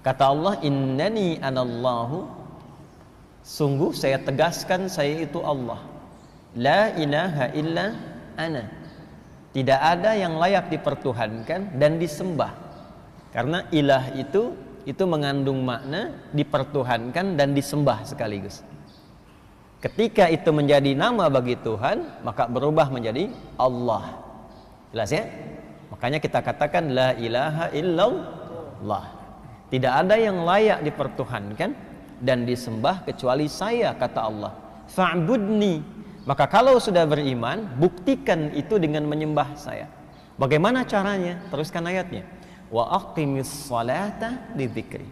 Kata Allah, innani anallahu, sungguh saya tegaskan saya itu Allah. La ilaha illa ana. Tidak ada yang layak dipertuhankan dan disembah. Karena ilah itu mengandung makna dipertuhankan dan disembah sekaligus. Ketika itu menjadi nama bagi Tuhan, maka berubah menjadi Allah. Jelas ya? Makanya kita katakan la ilaha illallah. Tidak ada yang layak dipertuhankan dan disembah kecuali saya, kata Allah. Fa'budni. Maka kalau sudah beriman, buktikan itu dengan menyembah saya. Bagaimana caranya? Teruskan ayatnya. Wa aqimis salata lidzikri.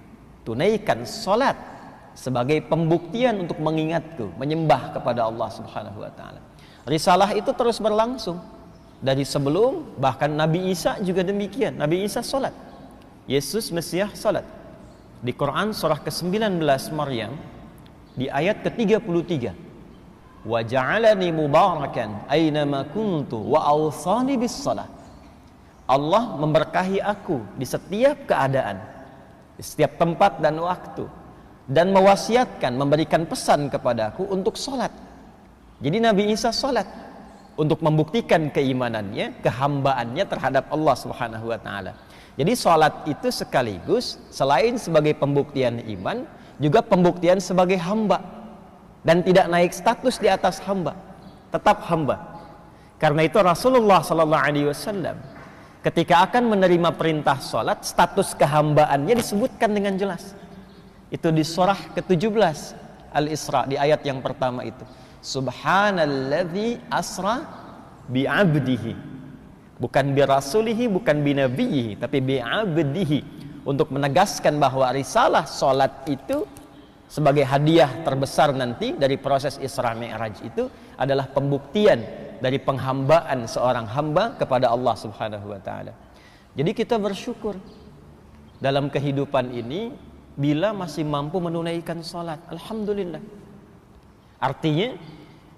Tunaikan salat sebagai pembuktian untuk mengingatku, menyembah kepada Allah Subhanahu wa taala. Risalah itu terus berlangsung dari sebelum, bahkan Nabi Isa juga demikian. Nabi Isa salat. Yesus Mesias salat. Di Quran surah ke-19 Maryam di ayat ke-33. Wa ja'alani mubarakan aynama kuntu wa awsani bis salah. Allah memberkahi aku di setiap keadaan, di setiap tempat dan waktu, dan mewasiatkan, memberikan pesan kepadaku untuk salat. Jadi Nabi Isa salat untuk membuktikan keimanannya, kehambaannya terhadap Allah Subhanahu wa taala. Jadi salat itu sekaligus selain sebagai pembuktian iman, juga pembuktian sebagai hamba, dan tidak naik status di atas hamba, tetap hamba. Karena itu Rasulullah sallallahu alaihi wasallam ketika akan menerima perintah salat, status kehambaannya disebutkan dengan jelas. Itu di surah ke-17 Al-Isra di ayat yang pertama itu. Subhanalladzi asra bi'abdihi. Bukan birasulihi, bukan binabiyihi, tapi bi'abdihi, untuk menegaskan bahwa risalah salat itu sebagai hadiah terbesar nanti dari proses Isra Mi'raj itu adalah pembuktian dari penghambaan seorang hamba kepada Allah Subhanahu wa taala. Jadi kita bersyukur dalam kehidupan ini bila masih mampu menunaikan salat. Alhamdulillah. Artinya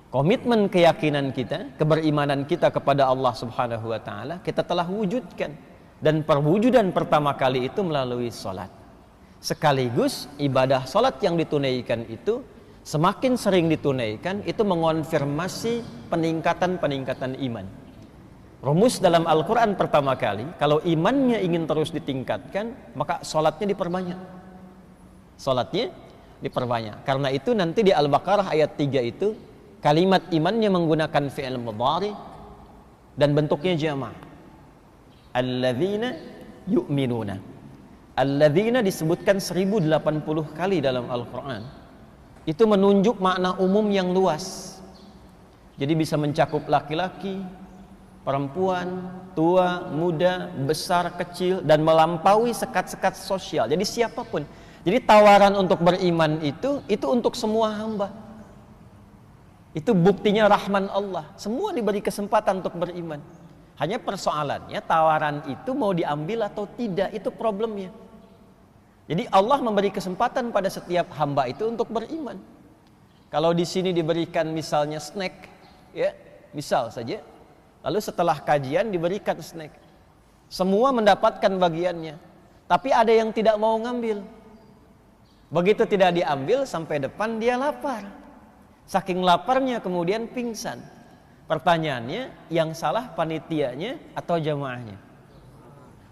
komitmen keyakinan kita, keberimanan kita kepada Allah Subhanahu wa taala kita telah wujudkan, dan perwujudan pertama kali itu melalui salat. Sekaligus ibadah salat yang ditunaikan itu semakin sering ditunaikan, itu mengonfirmasi peningkatan iman. Rumus dalam Al-Quran pertama kali, kalau imannya ingin terus ditingkatkan, maka salatnya diperbanyak. Salatnya diperbanyak. Karena itu nanti di Al-Baqarah ayat 3 itu kalimat imannya menggunakan fi'il mudhari dan bentuknya jama'. Alladzina yu'minuna. Alladzina disebutkan 1080 kali dalam Al-Quran. Itu menunjuk makna umum yang luas. Jadi bisa mencakup laki-laki, perempuan, tua, muda, besar, kecil, dan melampaui sekat-sekat sosial. Jadi siapapun. Jadi tawaran untuk beriman itu untuk semua hamba. Itu buktinya rahman Allah. Semua diberi kesempatan untuk beriman. Hanya persoalannya tawaran itu mau diambil atau tidak, itu problemnya. Jadi Allah memberi kesempatan pada setiap hamba itu untuk beriman. Kalau di sini diberikan misalnya snack, ya, misal saja. Lalu setelah kajian diberikan snack. Semua mendapatkan bagiannya. Tapi ada yang tidak mau ngambil. Begitu tidak diambil sampai depan dia lapar. Saking laparnya kemudian pingsan. Pertanyaannya, yang salah panitianya atau jamaahnya?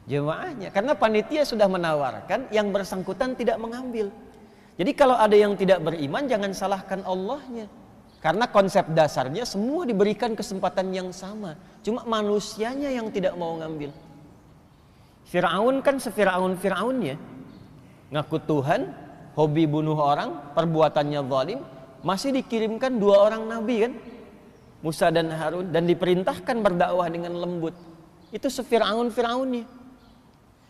Jamaahnya. Karena panitia sudah menawarkan, yang bersangkutan tidak mengambil. Jadi kalau ada yang tidak beriman, jangan salahkan Allahnya. Karena konsep dasarnya semua diberikan kesempatan yang sama. Cuma manusianya yang tidak mau ngambil. Fir'aun kan se-Fir'aun-Fir'aunnya. Ngaku Tuhan, hobi bunuh orang, perbuatannya zalim, masih dikirimkan 2 orang nabi kan, Musa dan Harun, dan diperintahkan berdakwah dengan lembut. Itu se-Fir'aun-Fir'aunnya.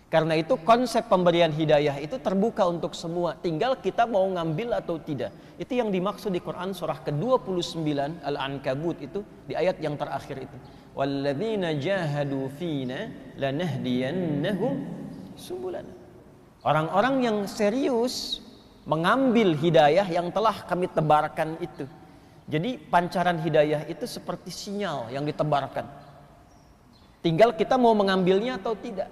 Karena itu konsep pemberian hidayah itu terbuka untuk semua, tinggal kita mau ngambil atau tidak. Itu yang dimaksud di Quran surah ke-29 Al-Ankabut itu, di ayat yang terakhir itu. Walladzina jahadu fina lanahdiyannahum subulana. Orang-orang yang serius mengambil hidayah yang telah kami tebarkan itu. Jadi pancaran hidayah itu seperti sinyal yang ditebarkan. Tinggal kita mau mengambilnya atau tidak.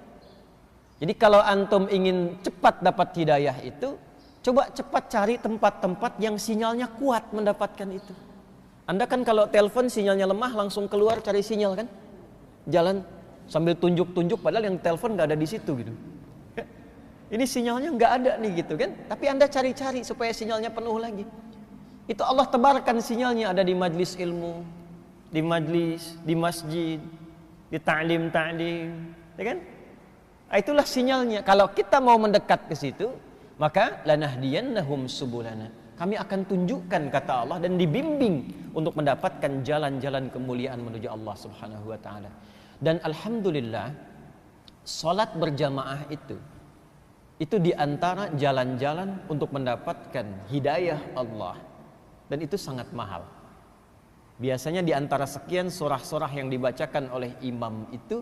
Jadi kalau antum ingin cepat dapat hidayah itu, coba cepat cari tempat-tempat yang sinyalnya kuat mendapatkan itu. Anda kan kalau telepon sinyalnya lemah langsung keluar cari sinyal kan? Jalan sambil tunjuk-tunjuk padahal yang telepon nggak ada di situ gitu. Ini sinyalnya nggak ada nih gitu kan? Tapi Anda cari-cari supaya sinyalnya penuh lagi. Itu Allah tebarkan sinyalnya ada di majlis ilmu, di majlis, di masjid, di ta'lim, ya kan? Itulah sinyalnya. Kalau kita mau mendekat ke situ, maka lanahdiyannahum subulana. Kami akan tunjukkan kata Allah dan dibimbing untuk mendapatkan jalan-jalan kemuliaan menuju Allah Subhanahu wa taala. Dan alhamdulillah, salat berjamaah itu di antara jalan-jalan untuk mendapatkan hidayah Allah. Dan itu sangat mahal. Biasanya di antara sekian surah-surah yang dibacakan oleh imam itu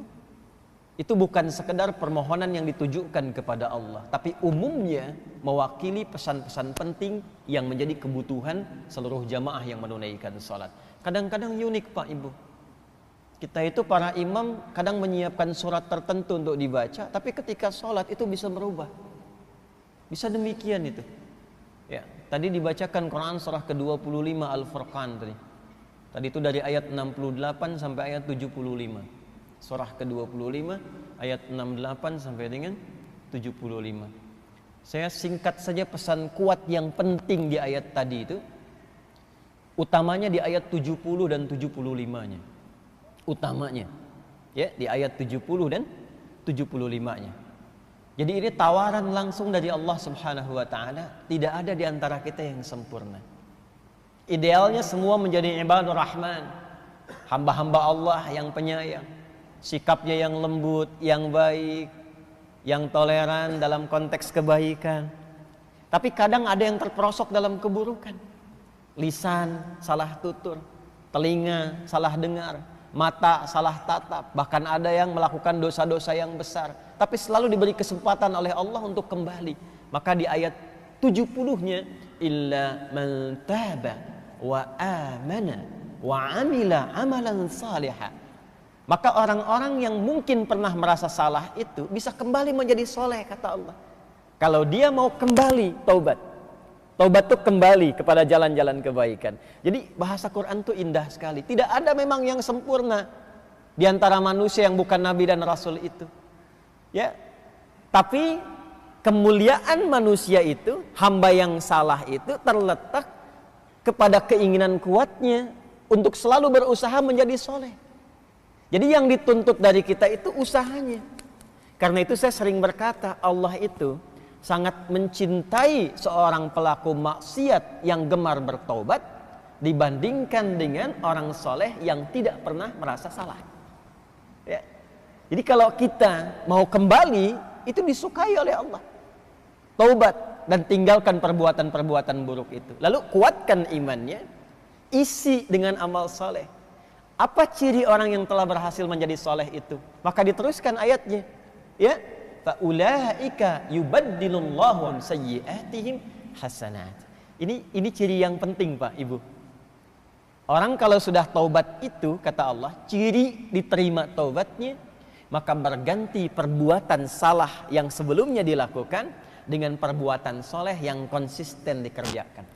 bukan sekedar permohonan yang ditujukan kepada Allah, tapi umumnya mewakili pesan-pesan penting yang menjadi kebutuhan seluruh jamaah yang menunaikan salat. Kadang-kadang unik Pak Ibu. Kita itu para imam kadang menyiapkan surat tertentu untuk dibaca, tapi ketika salat itu bisa berubah. Bisa demikian itu. Ya, tadi dibacakan Quran surah ke-25 Al-Furqan tadi. Tadi itu dari ayat 68 sampai ayat 75. Surah ke-25 ayat 68 sampai dengan 75. Saya singkat saja pesan kuat yang penting di ayat tadi itu. Utamanya di ayat 70 dan 75-nya. Utamanya. Ya, di ayat 70 dan 75-nya. Jadi ini tawaran langsung dari Allah Subhanahu wa taala, tidak ada di antara kita yang sempurna. Idealnya semua menjadi ibadur rahman, hamba-hamba Allah yang penyayang, sikapnya yang lembut, yang baik, yang toleran dalam konteks kebaikan. Tapi kadang ada yang terperosok dalam keburukan. Lisan salah tutur, telinga salah dengar, mata salah tatap, bahkan ada yang melakukan dosa-dosa yang besar, tapi selalu diberi kesempatan oleh Allah untuk kembali. Maka di ayat 70-nya, illa man taba wa amana wa amila amalan salihah. Maka orang-orang yang mungkin pernah merasa salah itu bisa kembali menjadi soleh, kata Allah. Kalau dia mau kembali taubat. Taubat itu kembali kepada jalan-jalan kebaikan. Jadi bahasa Quran itu indah sekali. Tidak ada memang yang sempurna di antara manusia yang bukan nabi dan rasul itu. Ya. Tapi kemuliaan manusia itu, hamba yang salah itu terletak kepada keinginan kuatnya untuk selalu berusaha menjadi soleh. Jadi yang dituntut dari kita itu usahanya. Karena itu saya sering berkata, Allah itu sangat mencintai seorang pelaku maksiat yang gemar bertaubat dibandingkan dengan orang soleh yang tidak pernah merasa salah. Ya. Jadi kalau kita mau kembali, itu disukai oleh Allah. Taubat dan tinggalkan perbuatan-perbuatan buruk itu. Lalu kuatkan imannya, isi dengan amal soleh. Apa ciri orang yang telah berhasil menjadi soleh itu? Maka diteruskan ayatnya, ya, faulaika yubaddilullahu sayyi'atihim hasanat. Ini ciri yang penting Pak Ibu. Orang kalau sudah taubat itu, kata Allah, ciri diterima taubatnya, maka berganti perbuatan salah yang sebelumnya dilakukan dengan perbuatan soleh yang konsisten dikerjakan.